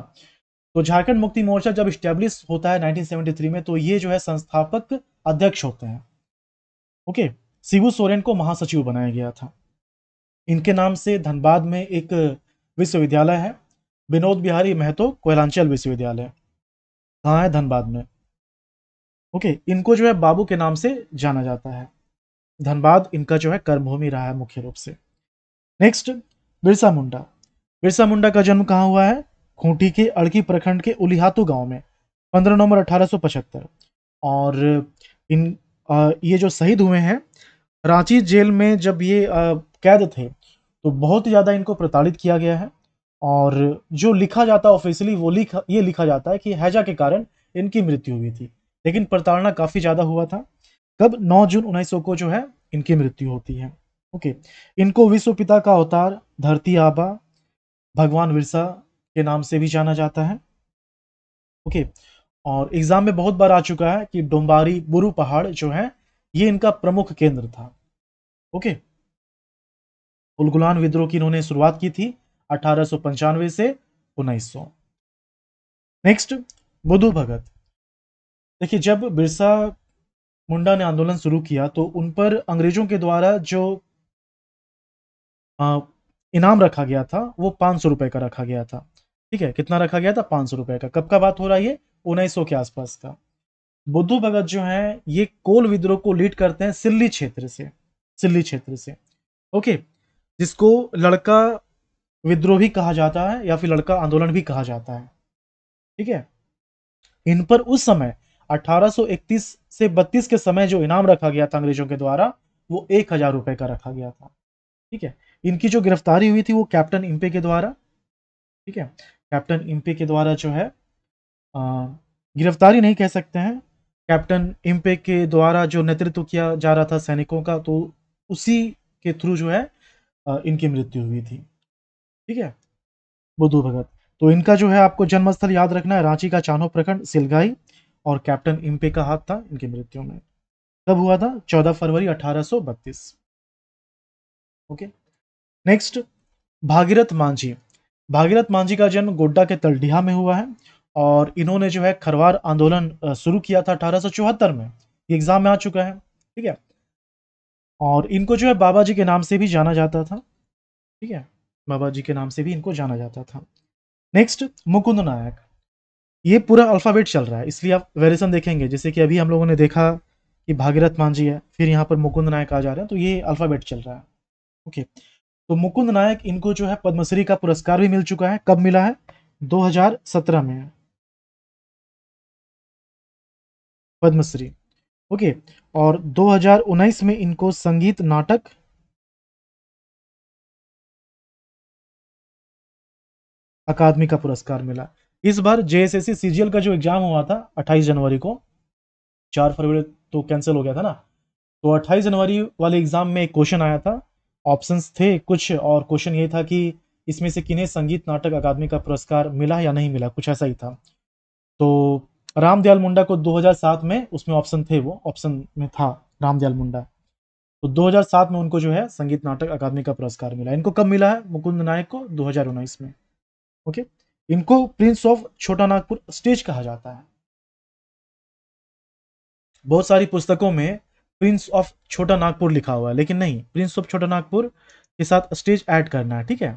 तो झारखंड मुक्ति मोर्चा जब स्टैब्लिश होता है 1973 में, तो ये जो है संस्थापक अध्यक्ष होते हैं, ओके। शिबू सोरेन को महासचिव बनाया गया था। इनके नाम से धनबाद में एक विश्वविद्यालय है, विनोद बिहारी महतो कोयलांचल विश्वविद्यालय, कहाँ है, धनबाद में, ओके। इनको जो है बाबू के नाम से जाना जाता है। धनबाद इनका जो है कर्मभूमि रहा है मुख्य रूप से। नेक्स्ट, बिरसा मुंडा। बिरसा मुंडा का जन्म कहाँ हुआ है? खूंटी के अड़की प्रखंड के उलिहातू गांव में 15 नवंबर 1875। और इन ये जो शहीद हुए हैं रांची जेल में, जब ये कैद थे तो बहुत ही ज़्यादा इनको प्रताड़ित किया गया है, और जो लिखा जाता है ऑफिशियली वो ये लिखा जाता है कि हैजा के कारण इनकी मृत्यु हुई थी, लेकिन प्रताड़ना काफ़ी ज़्यादा हुआ था। कब? 9 जून 1900 को जो है इनकी मृत्यु होती है, ओके। इनको विश्व पिता का अवतार, धरती आबा, भगवान बिरसा के नाम से भी जाना जाता है, ओके। और एग्जाम में बहुत बार आ चुका है कि डोंबारी बुरु पहाड़ जो है ये इनका प्रमुख केंद्र था, ओके। उलगुलान विद्रोह की इन्होंने शुरुआत की थी 1895 से 1900। नेक्स्ट, बुद्धू भगत। देखिए, जब बिरसा मुंडा ने आंदोलन शुरू किया तो उन पर अंग्रेजों के द्वारा जो इनाम रखा गया था वो 500 रुपए का रखा गया था, ठीक है। कितना रखा गया था? 500 रुपए का। कब का बात हो रहा है ये? 1900 के आसपास का। बुद्धू भगत जो है ये कोल विद्रोह को लीड करते हैं सिल्ली क्षेत्र से, सिल्ली क्षेत्र से, ओके, जिसको लड़का विद्रोह भी कहा जाता है या फिर लड़का आंदोलन भी कहा जाता है, ठीक है। इन पर उस समय 1831 से 32 के समय जो इनाम रखा गया था अंग्रेजों के द्वारा वो 1000 रुपए का रखा गया था, ठीक है। इनकी जो गिरफ्तारी हुई थी वो कैप्टन इम्पे के द्वारा, ठीक है। कैप्टन इम्पे के द्वारा जो है गिरफ्तारी नहीं कह सकते हैं, कैप्टन इम्पे के द्वारा जो नेतृत्व किया जा रहा था सैनिकों का, तो उसी के थ्रू जो है इनकी मृत्यु हुई थी, ठीक है। बुद्धू भगत, तो इनका जो है आपको जन्मस्थल याद रखना है, रांची का चान्हो प्रखंड सिलगाई, और कैप्टन इम्पे का हाथ था इनकी मृत्यु में। कब हुआ था? 14 फरवरी 1832, ओके। नेक्स्ट, भागीरथ मांझी। भागीरथ मांझी का जन्म गोड्डा के तलडीहा में हुआ है, और इन्होंने जो है खरवार आंदोलन शुरू किया था 1874 में, ये एग्जाम में आ चुका है, ठीक है। और इनको जो है बाबा जी के नाम से भी जाना जाता था, ठीक है, बाबा जी के नाम से भी इनको जाना जाता था। नेक्स्ट, मुकुंद नायक। ये पूरा अल्फाबेट चल रहा है इसलिए आप वेरिएशन देखेंगे, जैसे कि अभी हम लोगों ने देखा कि भागीरथ मान जी है, फिर यहाँ पर मुकुंद नायक आ जा रहे हैं, तो ये अल्फाबेट चल रहा है। ओके, तो मुकुंद नायक इनको जो है पद्मश्री का पुरस्कार भी मिल चुका है। कब मिला है? 2017 में पद्मश्री। ओके, और 2019 में इनको संगीत नाटक अकादमी का पुरस्कार मिला। इस बार जेएसएससी सीजीएल का जो एग्जाम हुआ था 28 जनवरी को, 4 फरवरी तो कैंसिल हो गया था ना, तो 28 जनवरी वाले एग्जाम में एक क्वेश्चन आया था, ऑप्शंस थे कुछ, और क्वेश्चन ये था कि इसमें से किन्हें संगीत नाटक अकादमी का पुरस्कार मिला या नहीं मिला, कुछ ऐसा ही था। तो रामदयाल मुंडा को 2007 में उसमें ऑप्शन थे, वो ऑप्शन में था रामदयाल मुंडा, तो 2007 में उनको जो है संगीत नाटक अकादमी का पुरस्कार मिला। इनको कब मिला है मुकुंद नायक को? 2019 में। ओके, इनको प्रिंस ऑफ छोटा नागपुर स्टेज कहा जाता है। बहुत सारी पुस्तकों में प्रिंस ऑफ छोटा नागपुर लिखा हुआ है, लेकिन नहीं, प्रिंस ऑफ छोटा नागपुर के साथ स्टेज ऐड करना है, ठीक है,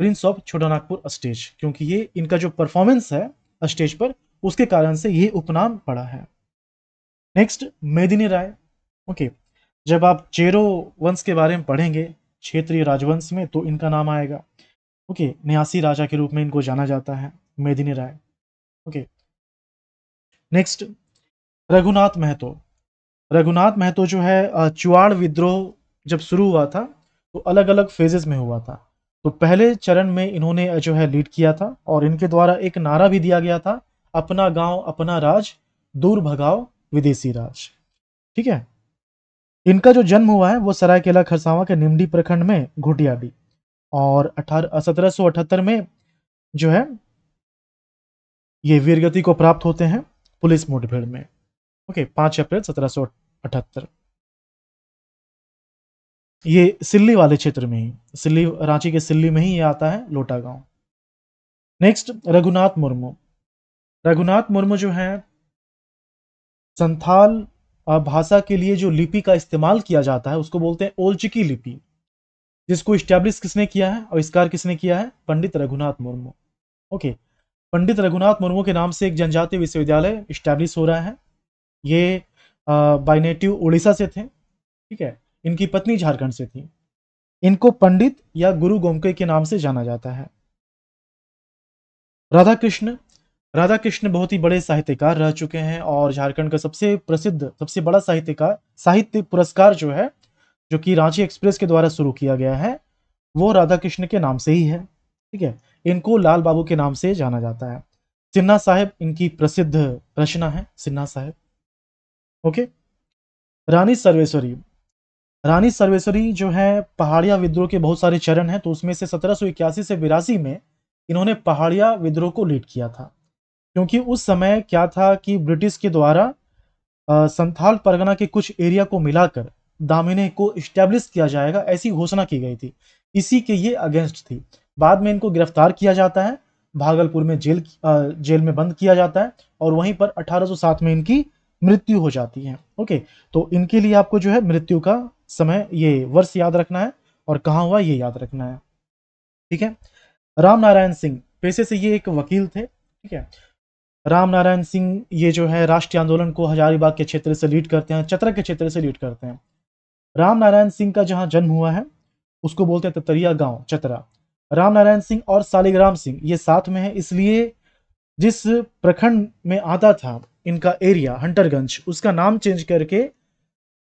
प्रिंस ऑफ छोटा नागपुर स्टेज, क्योंकि ये इनका जो परफॉर्मेंस है स्टेज पर, उसके कारण से ये उपनाम पड़ा है। नेक्स्ट, मेदिनी राय। ओके, जब आप चेरो वंश के बारे में पढ़ेंगे क्षेत्रीय राजवंश में, तो इनका नाम आएगा। ओके, 89 राजा के रूप में इनको जाना जाता है, मेदिनी राय। Okay, next, Raghunath Mahato. रघुनाथ महतो जो है, चुआड़ विद्रोह जब शुरू हुआ था, तो अलग अलग फेजेस में हुआ था। तो पहले चरण में इन्होंने जो है लीड किया था, और इनके द्वारा एक नारा भी दिया गया था, अपना गांव अपना राज, दूर भगाओ विदेशी राज। ठीक है, इनका जो जन्म हुआ है वो सरायकेला खरसावां के निमडी प्रखंड में घोटियाडी, और 1778 में जो है ये वीरगति को प्राप्त होते हैं पुलिस मुठभेड़ में। ओके, 5 अप्रैल 1778। ये सिल्ली वाले क्षेत्र में ही, सिल्ली, रांची के सिल्ली में ही ये आता है, लोटा गांव। नेक्स्ट, रघुनाथ मुर्मू। रघुनाथ मुर्मू जो है संथाल भाषा के लिए जो लिपि का इस्तेमाल किया जाता है उसको बोलते हैं ओलचिकी लिपि, जिसको स्टैब्लिश किसने किया है, आविष्कार किसने किया है? पंडित रघुनाथ मुर्मू। ओके, पंडित रघुनाथ मुर्मू के नाम से एक जनजातीय विश्वविद्यालय स्टैब्लिश हो रहा है। ये बाय नेटिव उड़ीसा से थे, ठीक है, इनकी पत्नी झारखंड से थी। इनको पंडित या गुरु गोमके के नाम से जाना जाता है। राधा कृष्ण। राधा कृष्ण बहुत ही बड़े साहित्यकार रह चुके हैं, और झारखंड का सबसे प्रसिद्ध, सबसे बड़ा साहित्यकार, साहित्य पुरस्कार जो है, जो कि रांची एक्सप्रेस के द्वारा शुरू किया गया है, वो राधा कृष्ण के नाम से ही है। ठीक है, इनको लाल बाबू के नाम से जाना जाता है। सिन्हा साहेब इनकी प्रसिद्ध रचना है, सिन्हा साहेब। ओके, रानी सर्वेश्वरी। रानी सर्वेश्वरी जो है, पहाड़िया विद्रोह के बहुत सारे चरण हैं, तो उसमें से 1781 से 82 में इन्होंने पहाड़िया विद्रोह को लीड किया था, क्योंकि उस समय क्या था कि ब्रिटिश के द्वारा संथाल परगना के कुछ एरिया को मिलाकर दामिने को इस्टेब्लिश किया जाएगा, ऐसी घोषणा की गई थी। इसी के ये अगेंस्ट थी। बाद में इनको गिरफ्तार किया जाता है, भागलपुर में जेल में बंद किया जाता है, और वहीं पर 1807 में इनकी मृत्यु हो जाती है। ओके, तो इनके लिए आपको जो है मृत्यु का समय, ये वर्ष याद रखना है, और कहाँ हुआ ये याद रखना है। ठीक है, राम नारायण सिंह, पेशे से ये एक वकील थे। ठीक है, राम नारायण सिंह ये जो है राष्ट्रीय आंदोलन को हजारीबाग के क्षेत्र से लीड करते हैं, चतरा के क्षेत्र से लीड करते हैं। राम नारायण सिंह का जहां जन्म हुआ है उसको बोलते हैं ततरिया गांव, चतरा। राम नारायण सिंह और सालिग्राम सिंह ये साथ में है, इसलिए जिस प्रखंड में आता था इनका एरिया हंटरगंज, उसका नाम चेंज करके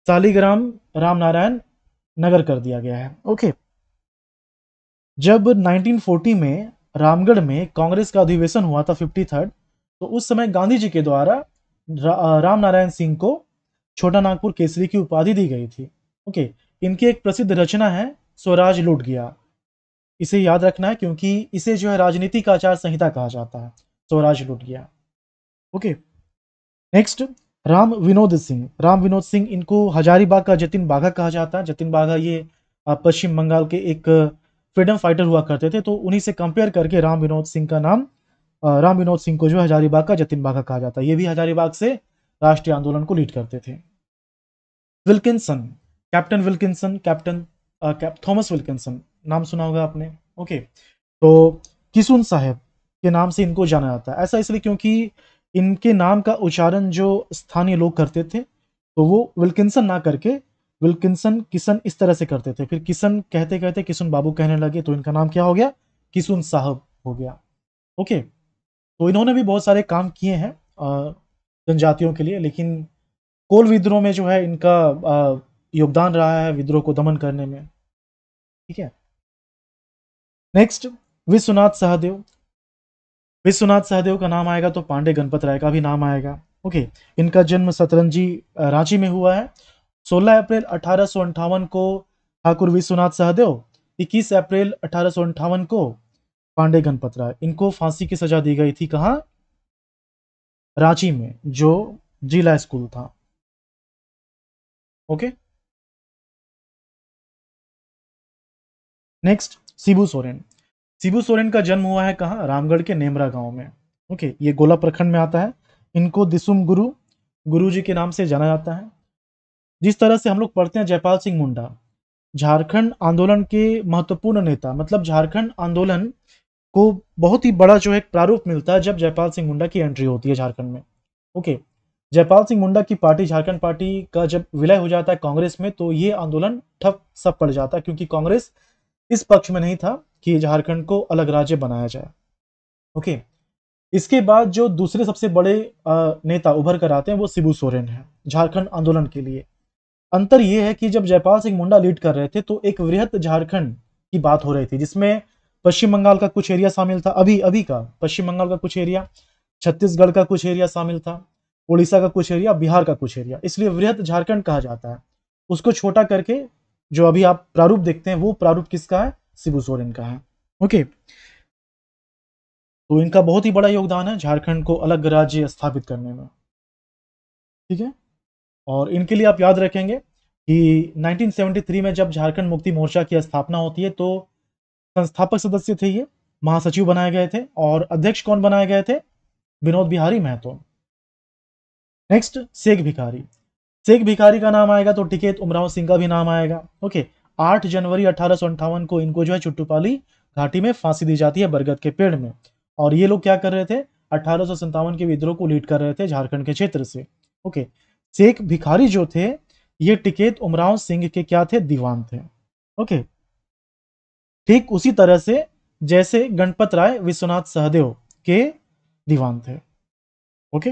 सालिग्राम राम नारायण नगर कर दिया गया है। ओके, जब 1940 में रामगढ़ में कांग्रेस का अधिवेशन हुआ था 53rd, तो उस समय गांधी जी के द्वारा राम नारायण सिंह को छोटा नागपुर केसरी की उपाधि दी गई थी। ओके, इनकी एक प्रसिद्ध रचना है स्वराज लूट गया, इसे याद रखना है, क्योंकि इसे जो है राजनीति का आचार संहिता कहा जाता है, स्वराज लूट गया। Okay, next, Ram Vinod Singh. राम विनोद सिंह, इनको हजारीबाग का जतिन बाघा कहा जाता है। जतिन बाघा ये पश्चिम बंगाल के एक फ्रीडम फाइटर हुआ करते थे, तो उन्हीं से कंपेयर करके राम विनोद सिंह का नाम, राम विनोद सिंह को जो हजारीबाग का जतिन बाघा कहा जाता है। ये भी हजारीबाग से राष्ट्रीय आंदोलन को लीड करते थे। Wilkinson, captain Wilkinson, captain Thomas Wilkinson, नाम सुना होगा आपने। ओके, तो किसुन साहब के नाम से इनको जाना जाता है। ऐसा इसलिए क्योंकि इनके नाम का उच्चारण जो स्थानीय लोग करते थे, तो वो विल्किंसन ना करके विल्किंसन किशन इस तरह से करते थे, फिर किशन कहते कहते किशन बाबू कहने लगे, तो इनका नाम क्या हो गया, किशुन साहब हो गया। ओके, तो इन्होंने भी बहुत सारे काम किए हैं जनजातियों के लिए, लेकिन कोल विद्रोह में जो है इनका योगदान रहा है विद्रोह को दमन करने में। ठीक है, नेक्स्ट विश्वनाथ सहदेव। विश्वनाथ सहदेव का नाम आएगा तो पांडे गणपत राय का भी नाम आएगा। ओके, इनका जन्म सतरंजी रांची में हुआ है। 16 अप्रैल 1858 को ठाकुर विश्वनाथ सहदेव, 21 अप्रैल 1858 को पांडे गणपत राय, इनको फांसी की सजा दी गई थी। कहाँ? रांची में, जो जिला स्कूल था। Okay, next Shibu Soren. शिबू सोरेन का जन्म हुआ है कहाँ? रामगढ़ के नेमरा गांव में। ओके, ये गोला प्रखंड में आता है। इनको दिसुम गुरु जी के नाम से जाना जाता है। जिस तरह से हम लोग पढ़ते हैं जयपाल सिंह मुंडा, झारखंड आंदोलन के महत्वपूर्ण नेता, मतलब झारखंड आंदोलन को बहुत ही बड़ा जो है प्रारूप मिलता है जब जयपाल सिंह मुंडा की एंट्री होती है झारखंड में। ओके, जयपाल सिंह मुंडा की पार्टी, झारखंड पार्टी का जब विलय हो जाता है कांग्रेस में, तो ये आंदोलन ठप सब पड़ जाता है, क्योंकि कांग्रेस इस पक्ष में नहीं था कि झारखंड को अलग राज्य बनाया जाए। ओके, इसके बाद जो दूसरे सबसे बड़े नेता उभर कर आते हैं वो शिबू सोरेन है झारखंड आंदोलन के लिए। अंतर यह है कि जब जयपाल सिंह मुंडा लीड कर रहे थे तो एक वृहत झारखंड की बात हो रही थी, जिसमें पश्चिम बंगाल का कुछ एरिया शामिल था, अभी अभी का पश्चिम बंगाल का कुछ एरिया, छत्तीसगढ़ का कुछ एरिया शामिल था, उड़ीसा का कुछ एरिया, बिहार का कुछ एरिया, इसलिए वृहत झारखंड कहा जाता है। उसको छोटा करके जो अभी आप प्रारूप देखते हैं वो प्रारूप किसका है? शिबू सोरेन का है। ओके, तो इनका बहुत ही बड़ा योगदान है झारखंड को अलग राज्य स्थापित करने में। ठीक है, और इनके लिए आप याद रखेंगे कि 1973 में जब झारखंड मुक्ति मोर्चा की स्थापना होती है तो संस्थापक सदस्य थे ये, महासचिव बनाए गए थे, और अध्यक्ष कौन बनाए गए थे? विनोद बिहारी महतो। नेक्स्ट शेख भिखारी। शेख भिखारी का नाम आएगा तो टिकैत उमराव सिंह का भी नाम आएगा। ओके, 8 जनवरी 1858 को इनको जो है चुट्टूपाली घाटी में फांसी दी जाती है बरगद के पेड़ में। और ये लोग क्या कर रहे थे? 1857 के विद्रोह को लीड कर रहे थे झारखंड के क्षेत्र से। ओके, शेख भिखारी जो थे ये टिकैत उमराव सिंह के क्या थे? दीवान थे। ओके, ठीक उसी तरह से जैसे गणपत राय विश्वनाथ सहदेव के दीवान थे। ओके,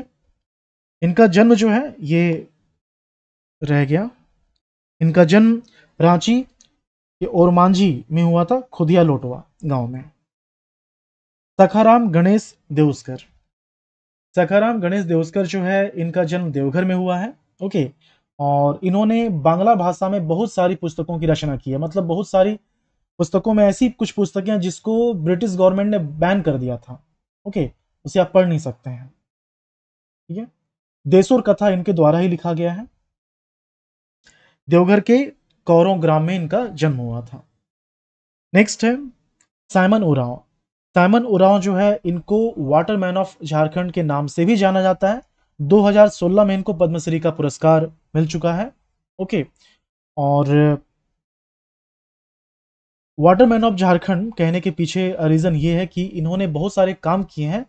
इनका जन्म जो है ये रह गया। इनका जन्म रांची के ओरमांझी में हुआ था, खुदिया लोटवा गांव में। सखाराम गणेश देउस्कर। सखाराम गणेश देउस्कर जो है इनका जन्म देवघर में हुआ है। ओके, और इन्होंने बांग्ला भाषा में बहुत सारी पुस्तकों की रचना की है, मतलब बहुत सारी पुस्तकों में ऐसी कुछ पुस्तकें हैं जिसको ब्रिटिश गवर्नमेंट ने बैन कर दिया था। ओके, उसे आप पढ़ नहीं सकते हैं। ठीक है, देशोर कथा इनके द्वारा ही लिखा गया है। देवघर के कौरों ग्राम में इनका जन्म हुआ था। नेक्स्ट है साइमन उरांव। साइमन उरांव जो है इनको वाटरमैन ऑफ झारखंड के नाम से भी जाना जाता है। 2016 में इनको पद्मश्री का पुरस्कार मिल चुका है। ओके, और वाटरमैन ऑफ झारखंड कहने के पीछे रीजन ये है कि इन्होंने बहुत सारे काम किए हैं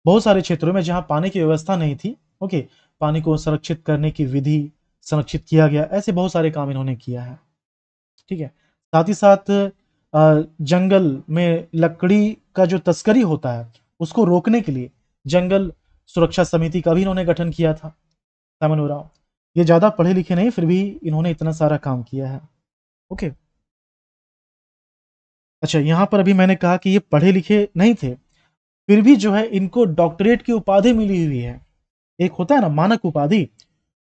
बहुत सारे क्षेत्रों में जहां पानी की व्यवस्था नहीं थी। ओके, पानी को संरक्षित करने की विधि संरक्षित किया गया, ऐसे बहुत सारे काम इन्होंने किया है। ठीक है, साथ ही साथ जंगल में लकड़ी का जो तस्करी होता है उसको रोकने के लिए जंगल सुरक्षा समिति का भी इन्होंने गठन किया था। साइमन उरांव ये ज्यादा पढ़े लिखे नहीं, फिर भी इन्होंने इतना सारा काम किया है। ओके, अच्छा, यहां पर अभी मैंने कहा कि ये पढ़े लिखे नहीं थे, फिर भी जो है इनको डॉक्टरेट की उपाधि मिली हुई है। एक होता है ना मानक उपाधि,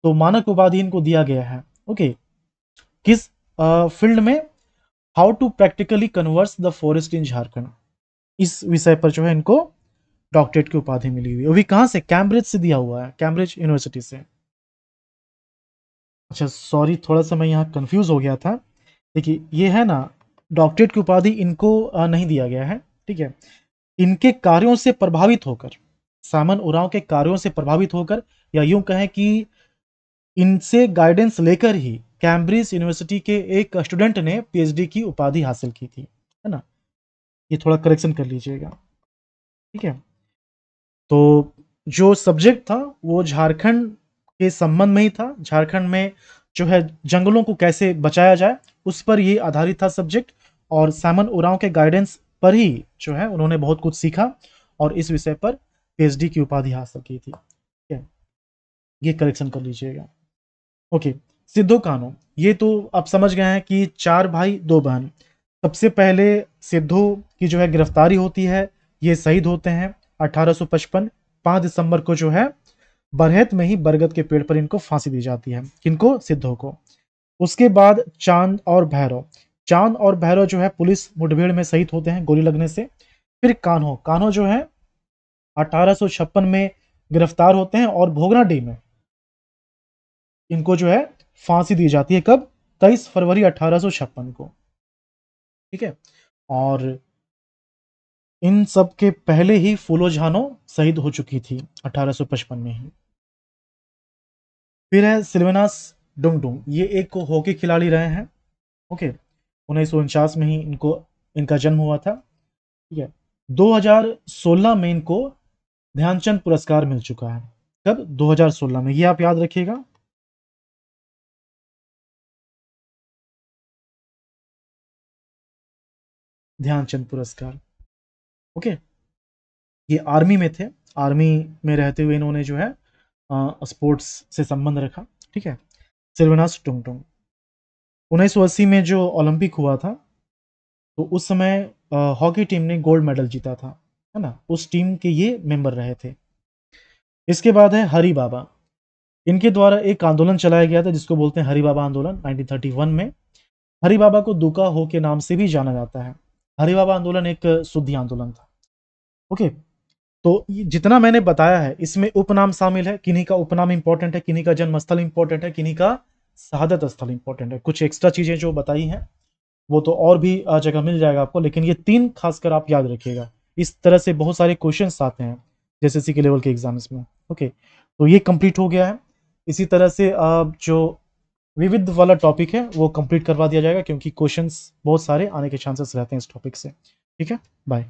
तो मानक उपाधि इनको दिया गया है। ओके, किस फील्ड में? How to practically converse the forest in Jharkhand, इस विषय पर जो है इनको डॉक्टरेट की उपाधि मिली हुई है। वो भी कहां से? कैम्ब्रिज से दिया हुआ है, कैम्ब्रिज यूनिवर्सिटी से। अच्छा सॉरी, थोड़ा सा मैं यहाँ कंफ्यूज हो गया था। देखिए ये है ना, डॉक्टरेट की उपाधि इनको नहीं दिया गया है। ठीक है, इनके कार्यों से प्रभावित होकर, सामन उरांव के कार्यों से प्रभावित होकर, या यूं कहें कि इनसे गाइडेंस लेकर ही कैम्ब्रिज यूनिवर्सिटी के एक स्टूडेंट ने पीएचडी की उपाधि हासिल की थी, है ना? ये थोड़ा करेक्शन कर लीजिएगा। ठीक है, तो जो सब्जेक्ट था वो झारखंड के संबंध में ही था। झारखंड में जो है जंगलों को कैसे बचाया जाए उस पर ये आधारित था सब्जेक्ट, और सैमन उरांव के गाइडेंस पर ही जो है उन्होंने बहुत कुछ सीखा और इस विषय पर पीएचडी की उपाधि हासिल की थी। ठीक है, ये करेक्शन कर लीजिएगा। ओके, सिद्धो कान्हू, ये तो आप समझ गए हैं कि 4 भाई 2 बहन। सबसे पहले सिद्धो की जो है गिरफ्तारी होती है, ये शहीद होते हैं 1855 5 दिसंबर को जो है बरहत में ही बरगद के पेड़ पर इनको फांसी दी जाती है। किनको? सिद्धो को। उसके बाद चांद और भैरव, चांद और भैरव जो है पुलिस मुठभेड़ में शहीद होते हैं गोली लगने से। फिर कान्हो, कान्हो जो है 1856 में गिरफ्तार होते हैं और भोगनाडीह में इनको जो है फांसी दी जाती है। कब? 23 फरवरी 1856 को। ठीक है, और इन सब के पहले ही फूलो झानो शहीद हो चुकी थी 1855 में ही। फिर है सिल्वेनास डुंगडुंग, ये एक हॉकी खिलाड़ी रहे हैं। ओके, 1949 में ही इनका जन्म हुआ था। ठीक है, 2016 में इनको ध्यानचंद पुरस्कार मिल चुका है। कब? 2016 में, ये आप याद रखिएगा। ध्यानचंद पुरस्कार। ओके, ये आर्मी में थे, आर्मी में रहते हुए इन्होंने जो है स्पोर्ट्स से संबंध रखा। ठीक है, सिल्वेनास डुंगडुंग। 1980 में जो ओलंपिक हुआ था तो उस समय हॉकी टीम ने गोल्ड मेडल जीता था, है ना, उस टीम के ये मेंबर रहे थे। इसके बाद है हरि बाबा, इनके द्वारा एक आंदोलन चलाया गया था जिसको बोलते हैं हरि बाबा आंदोलन 1931 में। हरि बाबा को दुका हो के नाम से भी जाना जाता है। हरि बाबा आंदोलन एक शुद्धि आंदोलन था। ओके, तो जितना मैंने बताया है इसमें उपनाम शामिल है, किन्हीं का उपनाम इंपॉर्टेंट है, किन्हीं का जन्म स्थल इंपॉर्टेंट है, किन्हीं का शहादत स्थल इंपॉर्टेंट है। कुछ एक्स्ट्रा चीजें जो बताई हैं वो तो और भी जगह मिल जाएगा आपको, लेकिन ये 3 खासकर आप याद रखिएगा। इस तरह से बहुत सारे क्वेश्चंस आते हैं जैसे के लेवल के एग्जाम्स में। ओके, तो ये कंप्लीट हो गया है। इसी तरह से जो विविध वाला टॉपिक है वो कंप्लीट करवा दिया जाएगा क्योंकि क्वेश्चंस बहुत सारे आने के चांसेस रहते हैं इस टॉपिक से। ठीक है, बाय।